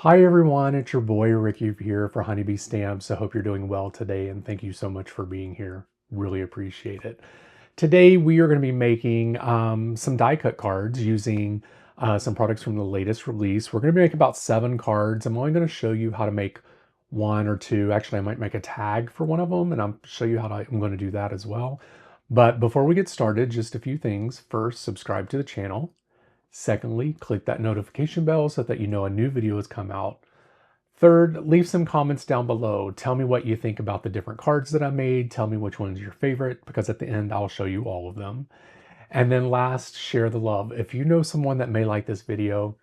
Hi everyone, it's your boy Ricky here for Honeybee Stamps. I hope you're doing well today and thank you so much for being here. Really appreciate it. Today we are going to be making some die cut cards using some products from the latest release. We're going to make about 7 cards. I'm only going to show you how to make 1 or 2. Actually, I might make a tag for one of them and I'll show you I'm going to do that as well. But before we get started, just a few things. First, subscribe to the channel. Secondly, click that notification bell so that you know a new video has come out. Third, leave some comments down below. Tell me what you think about the different cards that I made. Tell me which one's your favorite, because at the end, I'll show you all of them. And then last, share the love. If you know someone that may like this video,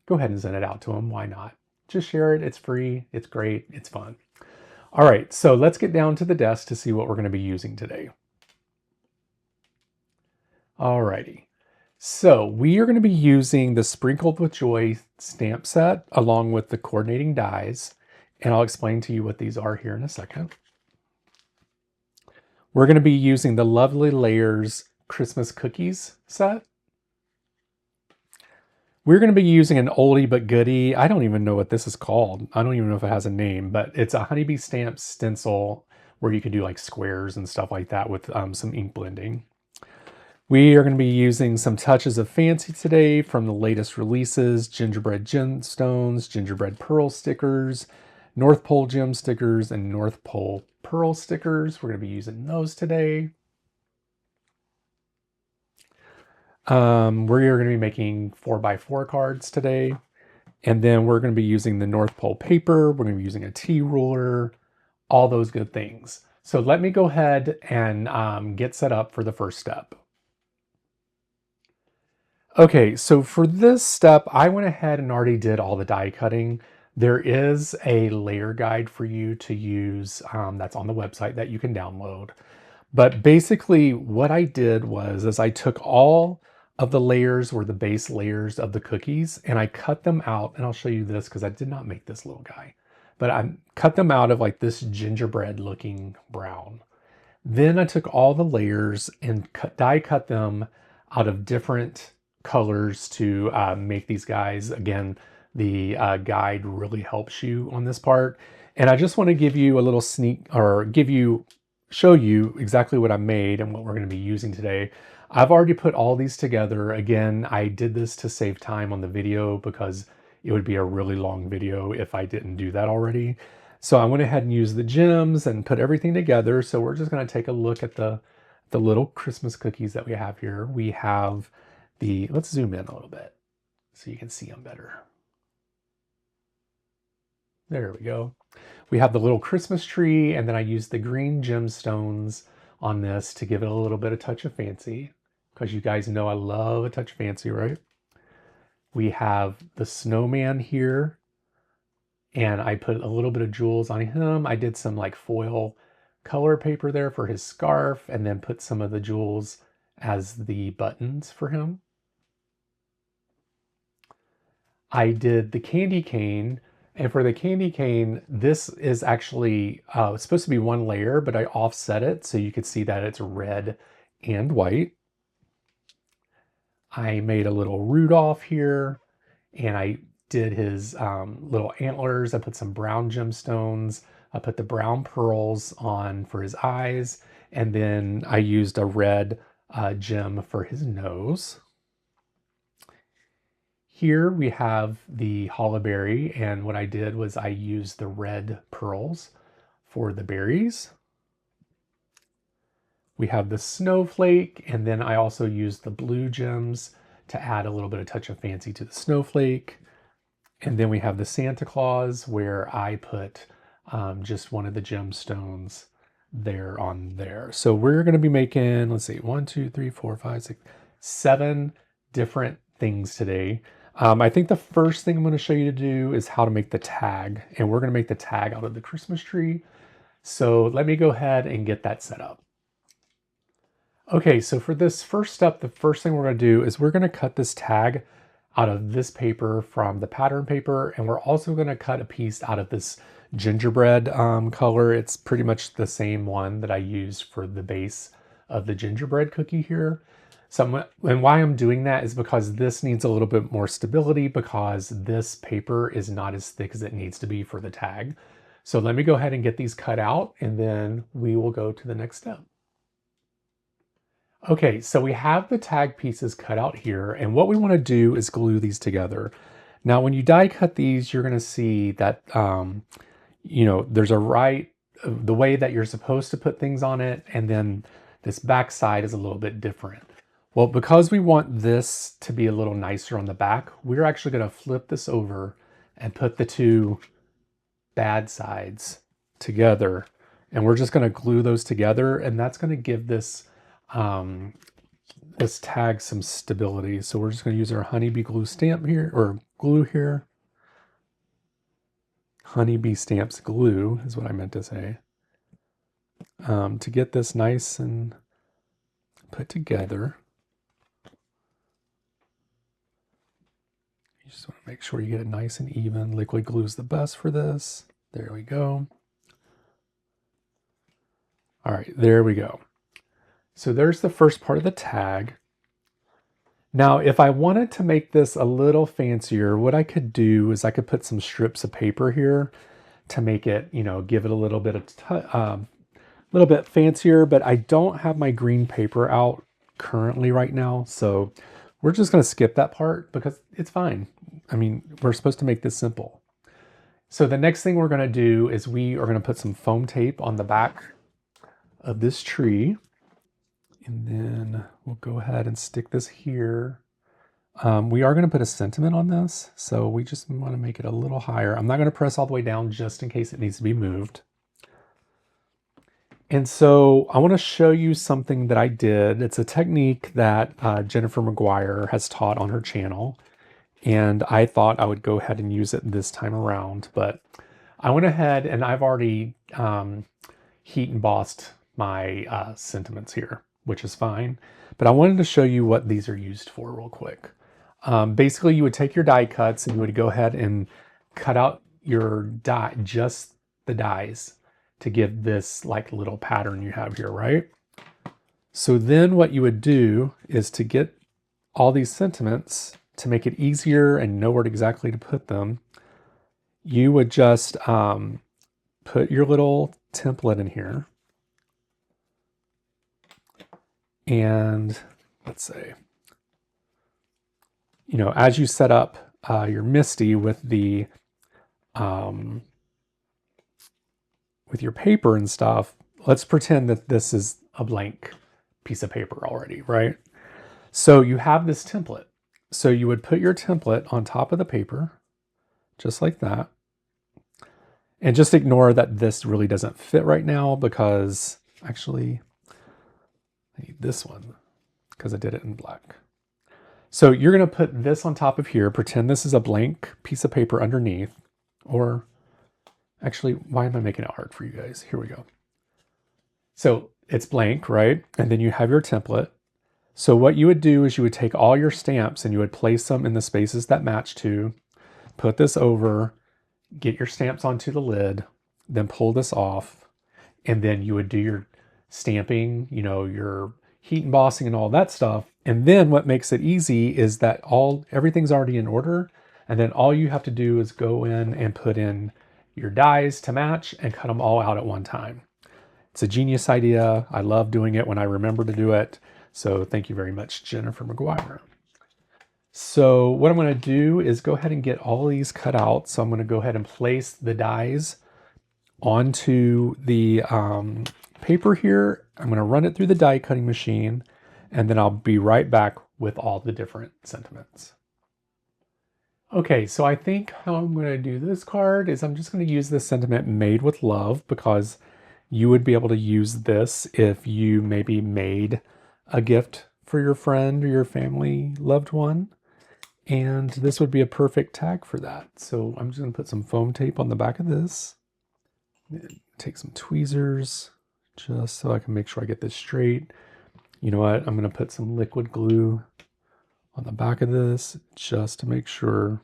go ahead and send it out to them. Why not? Just share it. It's free. It's great. It's fun. All right, so let's get down to the desk to see what we're going to be using today. All righty. So we are going to be using the Sprinkled with Joy stamp set along with the coordinating dies, and I'll explain to you what these are here in a second. We're going to be using the Lovely Layers Christmas Cookies set. We're going to be using an oldie but goodie. I don't even know what this is called. I don't even know if it has a name, but it's a Honeybee Stamp stencil where you can do like squares and stuff like that with some ink blending. We are going to be using some touches of fancy today from the latest releases: Gingerbread gemstones, Gingerbread pearl stickers, North Pole gem stickers, and North Pole pearl stickers. We're going to be using those today. We're going to be making 4x4 cards today. And then we're going to be using the North Pole paper. We're going to be using a T-ruler, all those good things. So let me go ahead and get set up for the first step. Okay, so for this step, I went ahead and already did all the die cutting. There is a layer guide for you to use that's on the website that you can download. But basically what I did was I took all of the layers or the base layers of the cookies and I cut them out, and I'll show you this because I did not make this little guy, but I cut them out of like this gingerbread looking brown. Then I took all the layers and die cut them out of different colors to make these guys. Again, the guide really helps you on this part. And I just want to give you a little show you exactly what I made and what we're going to be using today. I've already put all these together. Again, I did this to save time on the video because it would be a really long video if I didn't do that already. So I went ahead and used the gems and put everything together. So we're just going to take a look at the little Christmas cookies that we have here. We have let's zoom in a little bit so you can see them better. There we go. We have the little Christmas tree, and then I used the green gemstones on this to give it a little bit of touch of fancy, because you guys know I love a touch of fancy, right? We have the snowman here, and I put a little bit of jewels on him. I did some like foil color paper there for his scarf, and then put some of the jewels as the buttons for him. I did the candy cane, and for the candy cane, this is actually supposed to be 1 layer, but I offset it so you could see that it's red and white. I made a little Rudolph here, and I did his little antlers. I put some brown gemstones. I put the brown pearls on for his eyes, and then I used a red gem for his nose. Here we have the hollow berry, and what I did was I used the red pearls for the berries. We have the snowflake, and then I also used the blue gems to add a little bit of touch of fancy to the snowflake. And then we have the Santa Claus, where I put just one of the gemstones there on there. So we're going to be making, let's see, 1, 2, 3, 4, 5, 6, 7 different things today. I think the first thing I'm going to show you to do is how to make the tag, and we're going to make the tag out of the Christmas tree. So let me go ahead and get that set up. Okay, so for this first step, the first thing we're going to do is we're going to cut this tag out of this paper from the pattern paper, and we're also going to cut a piece out of this gingerbread color. It's pretty much the same one that I used for the base of the gingerbread cookie here. And why I'm doing that is because this needs a little bit more stability because this paper is not as thick as it needs to be for the tag. So let me go ahead and get these cut out and then we will go to the next step. Okay, so we have the tag pieces cut out here, and what we want to do is glue these together. Now, when you die cut these, you're going to see that, there's the way that you're supposed to put things on it, and then this back side is a little bit different. Well, because we want this to be a little nicer on the back, we're actually going to flip this over and put the two bad sides together, and we're just going to glue those together, and that's going to give this this tag some stability. So we're just going to use our honeybee glue stamp here, or glue here. Honeybee stamps glue is what I meant to say. To get this nice and put together. You just want to make sure you get it nice and even. Liquid glue is the best for this. There we go. All right, there we go. So there's the first part of the tag. Now, if I wanted to make this a little fancier, what I could do is I could put some strips of paper here to make it, give it a little bit fancier, but I don't have my green paper out currently right now. So we're just going to skip that part because it's fine. I mean, we're supposed to make this simple. So the next thing we're going to do is we are going to put some foam tape on the back of this tree. And then we'll go ahead and stick this here. We are going to put a sentiment on this, so we just want to make it a little higher. I'm not going to press all the way down just in case it needs to be moved. And so I want to show you something that I did. It's a technique that Jennifer McGuire has taught on her channel, and I thought I would go ahead and use it this time around. But I went ahead and I've already heat embossed my sentiments here, which is fine. But I wanted to show you what these are used for real quick. Basically, you would take your die cuts and you would go ahead and cut out your die, just the dies, to give this like little pattern you have here, right? So then what you would do is to get all these sentiments, to make it easier and know where exactly to put them, you would just put your little template in here. And let's say, as you set up your Misty with the with your paper and stuff, let's pretend that this is a blank piece of paper already, right? So you have this template. So you would put your template on top of the paper, just like that. And just ignore that this really doesn't fit right now because actually I need this one because I did it in black. So you're going to put this on top of here, pretend this is a blank piece of paper underneath, or actually, why am I making it hard for you guys? Here we go. So it's blank, right? And then you have your template. So what you would do is you would take all your stamps and you would place them in the spaces that match to, put this over, get your stamps onto the lid, then pull this off, and then you would do your stamping, your heat embossing and all that stuff. And then what makes it easy is that everything's already in order. And then all you have to do is go in and put in your dies to match and cut them all out at one time. It's a genius idea. I love doing it when I remember to do it. So thank you very much, Jennifer McGuire. So what I'm going to do is go ahead and get all of these cut out. So I'm going to go ahead and place the dies onto the paper here. I'm going to run it through the die cutting machine, and then I'll be right back with all the different sentiments. Okay, so I think how I'm going to do this card is I'm just going to use this sentiment made with love, because you would be able to use this if you maybe made a gift for your friend or your family loved one. And this would be a perfect tag for that. So I'm just going to put some foam tape on the back of this. Take some tweezers just so I can make sure I get this straight. You know what? I'm going to put some liquid glue on the back of this just to make sure.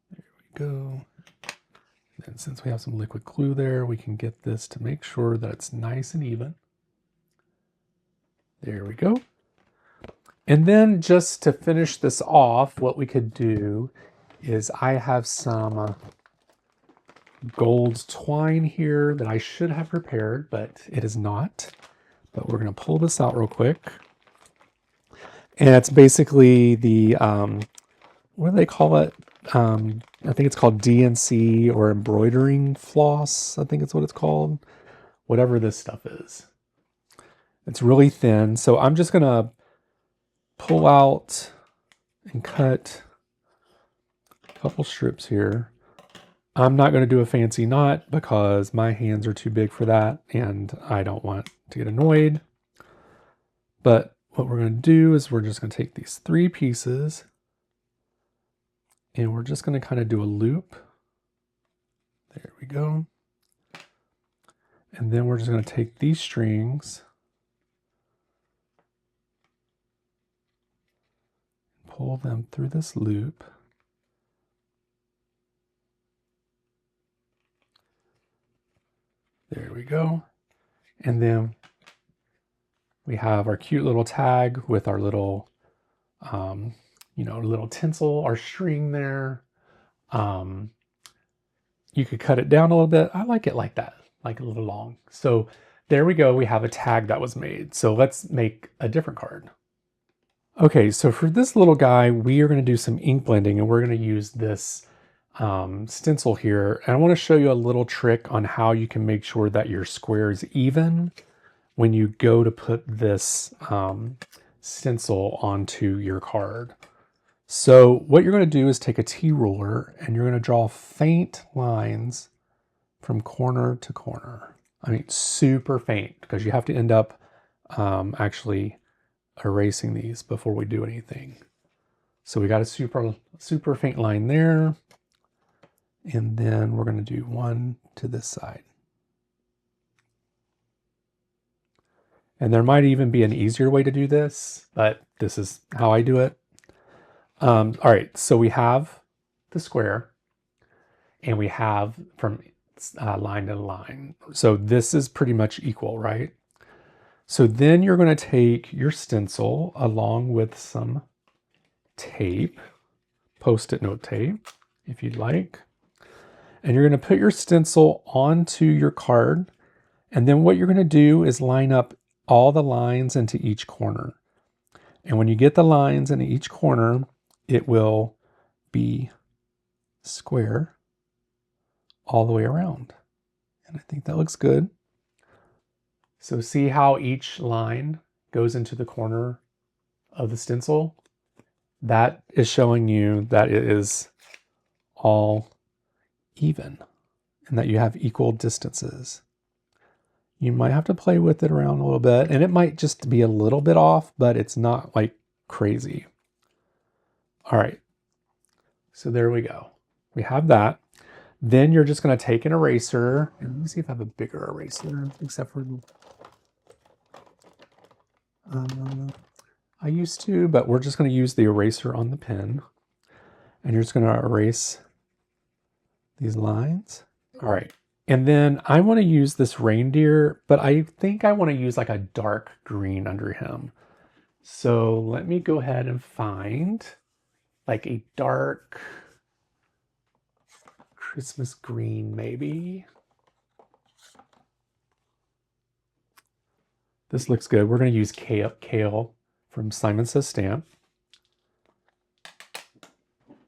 There we go. And since we have some liquid glue there, we can get this to make sure that it's nice and even. There we go. And then just to finish this off, what we could do is I have some gold twine here that I should have prepared, but it is not. But we're going to pull this out real quick. And it's basically the, what do they call it? I think it's called DNC or embroidering floss. I think it's what it's called. Whatever this stuff is. It's really thin. So I'm just going to pull out and cut a couple strips here. I'm not going to do a fancy knot because my hands are too big for that and I don't want to get annoyed. But what we're going to do is we're just going to take these 3 pieces and we're just going to kind of do a loop. There we go. And then we're just going to take these strings, pull them through this loop. There we go. And then we have our cute little tag with our little, little tinsel, our string there. You could cut it down a little bit. I like it like that, like a little long. So there we go. We have a tag that was made. So let's make a different card. Okay, so for this little guy, we are going to do some ink blending and we're going to use this stencil here. And I want to show you a little trick on how you can make sure that your square is even when you go to put this stencil onto your card. So what you're going to do is take a T-ruler and you're going to draw faint lines from corner to corner. I mean, super faint because you have to end up actually erasing these before we do anything. So we got a super faint line there. And then we're going to do one to this side. And there might even be an easier way to do this, but this is how I do it. All right, so we have the square and we have from line to line. So this is pretty much equal, right? So then you're going to take your stencil along with some tape, Post-it note tape, if you'd like. And you're going to put your stencil onto your card. And then what you're going to do is line up all the lines into each corner. And when you get the lines into each corner, it will be square all the way around. And I think that looks good. So see how each line goes into the corner of the stencil? That is showing you that it is all even and that you have equal distances. You might have to play with it around a little bit and it might just be a little bit off, but it's not like crazy. All right, so there we go. We have that. Then you're just going to take an eraser. And let me see if I have a bigger eraser, except for I used to, but we're just going to use the eraser on the pen. And you're just going to erase these lines. All right. And then I want to use this reindeer, but I think I want to use like a dark green under him. So let me go ahead and find like a dark Christmas green, maybe. This looks good. We're going to use Kale from Simon Says Stamp.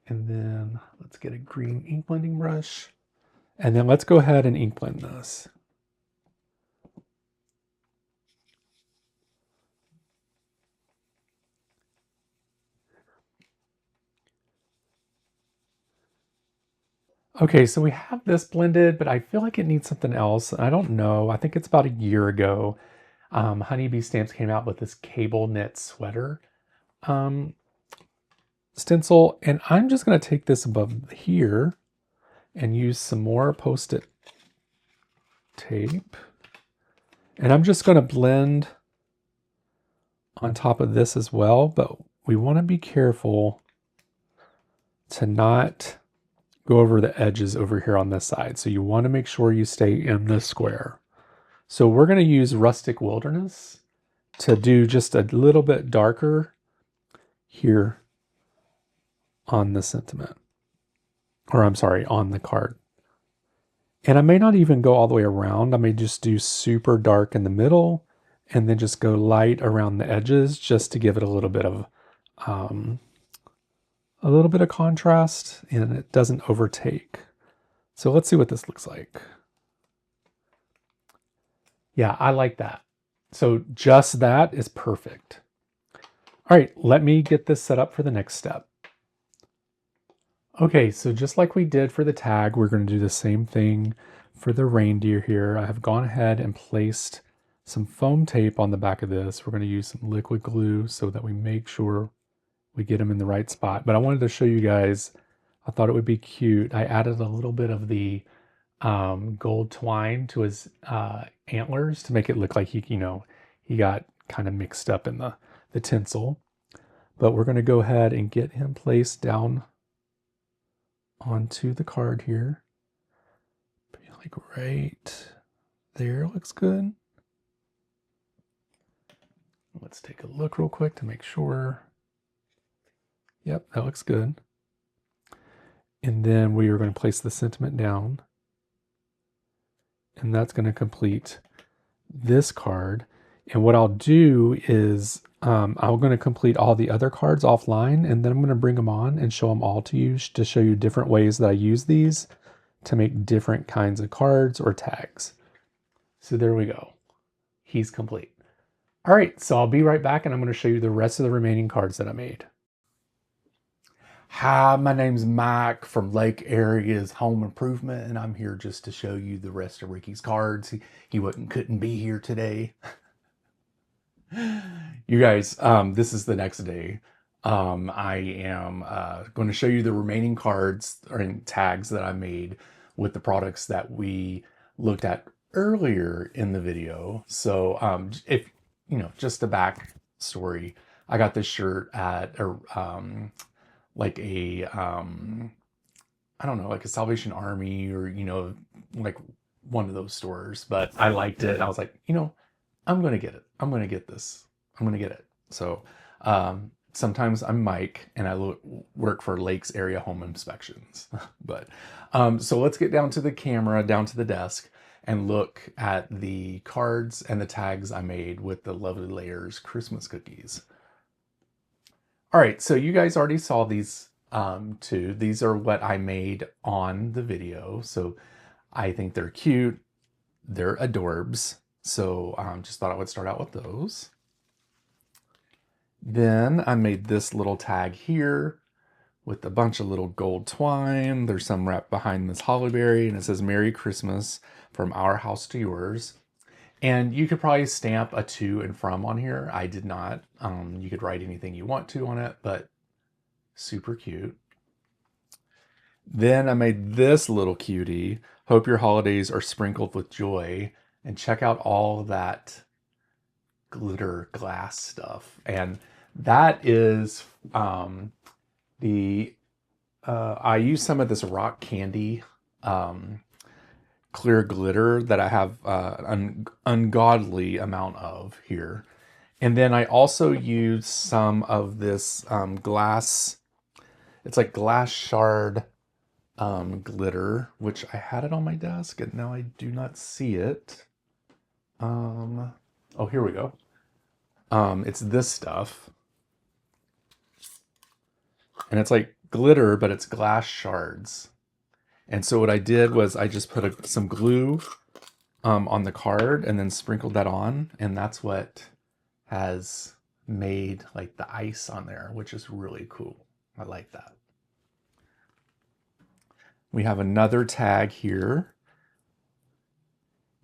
And then let's get a green ink blending brush. And then let's go ahead and ink blend this. Okay, so we have this blended, but I feel like it needs something else. I don't know. I think it's about a year ago. Honeybee Stamps came out with this cable knit sweater stencil, and I'm just going to take this above here and use some more Post-it tape. And I'm just going to blend on top of this as well, but we want to be careful to not go over the edges over here on this side. So you want to make sure you stay in the square. So we're going to use Rustic Wilderness to do just a little bit darker here on the sentiment. Or I'm sorry, on the card. And I may not even go all the way around. I may just do super dark in the middle and then just go light around the edges just to give it a little bit of contrast and it doesn't overtake. So let's see what this looks like. Yeah, I like that. So just that is perfect. All right, let me get this set up for the next step. Okay, so just like we did for the tag, we're going to do the same thing for the reindeer here. I have gone ahead and placed some foam tape on the back of this. We're going to use some liquid glue so that we make sure we get them in the right spot. But I wanted to show you guys, I thought it would be cute. I added a little bit of the gold twine to his antlers to make it look like he got kind of mixed up in the tinsel. But we're going to go ahead and get him placed down onto the card here. Like right there looks good. Let's take a look real quick to make sure. Yep, that looks good. And then we are going to place the sentiment down. And that's going to complete this card. And what I'll do is I'm going to complete all the other cards offline, and then I'm going to bring them on and show them all to you to show you different ways that I use these to make different kinds of cards or tags. So there we go. He's complete. All right, so I'll be right back and I'm going to show you the rest of the remaining cards that I made. Hi, my name's Mike from Lake Area's Home Improvement, and I'm here just to show you the rest of Ricky's cards. He couldn't be here today. You guys, this is the next day. I am going to show you the remaining cards or tags that I made with the products that we looked at earlier in the video. So if, just a back story, I got this shirt at like a, I don't know, like a Salvation Army or, like one of those stores, but I liked it. I was like, I'm going to get it. I'm going to get this. I'm going to get it. So sometimes I'm Mike and I work for Lakes Area Home Inspections. But so let's get down to the camera, down to the desk, and look at the cards and the tags I made with the Lovely Layers Christmas cookies. All right, so you guys already saw these two. These are what I made on the video. So I think they're cute. They're adorbs. So just thought I would start out with those. Then I made this little tag here with a bunch of little gold twine. There's some wrapped behind this holly berry, and it says Merry Christmas from our house to yours. And you could probably stamp a to and from on here. I did not. You could write anything you want to on it, but super cute. Then I made this little cutie. Hope your holidays are sprinkled with joy. And check out all that glitter glass stuff. And that is I use some of this rock candy clear glitter that I have an ungodly amount of here. And then I also use some of this glass, it's like glass shard glitter, which I had it on my desk and now I do not see it. Oh, here we go. It's this stuff. And it's like glitter, but it's glass shards. And so what I did was I just put some glue on the card and then sprinkled that on. And that's what has made like the ice on there, which is really cool. I like that. We have another tag here.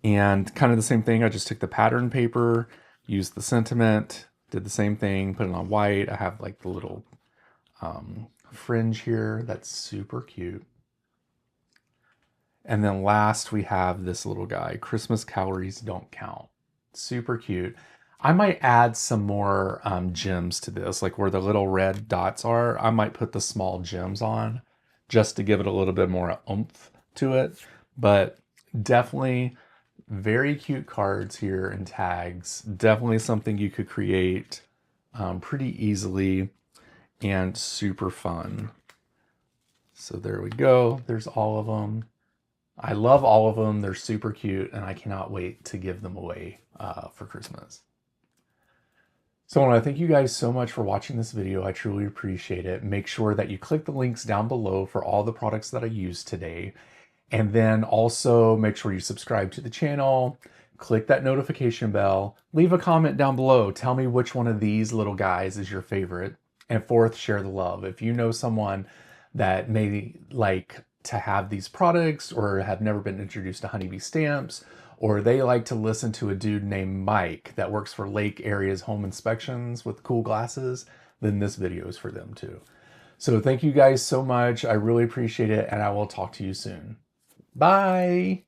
And kind of the same thing. I just took the pattern paper, used the sentiment, did the same thing, put it on white. I have like the little fringe here. That's super cute. And then last we have this little guy, Christmas calories don't count. Super cute. I might add some more gems to this, like where the little red dots are. I might put the small gems on just to give it a little bit more oomph to it. But definitely very cute cards here and tags. Definitely something you could create pretty easily and super fun. So there we go. There's all of them. I love all of them. They're super cute, and I cannot wait to give them away for Christmas. So I want to thank you guys so much for watching this video. I truly appreciate it. Make sure that you click the links down below for all the products that I used today. And then also make sure you subscribe to the channel, click that notification bell, leave a comment down below. Tell me which one of these little guys is your favorite. And fourth, share the love. If you know someone that may like to have these products or have never been introduced to honeybee stamps, or they like to listen to a dude named Mike that works for Lake Area's home inspections with cool glasses, then this video is for them too. So thank you guys so much. I really appreciate it, and I will talk to you soon. Bye.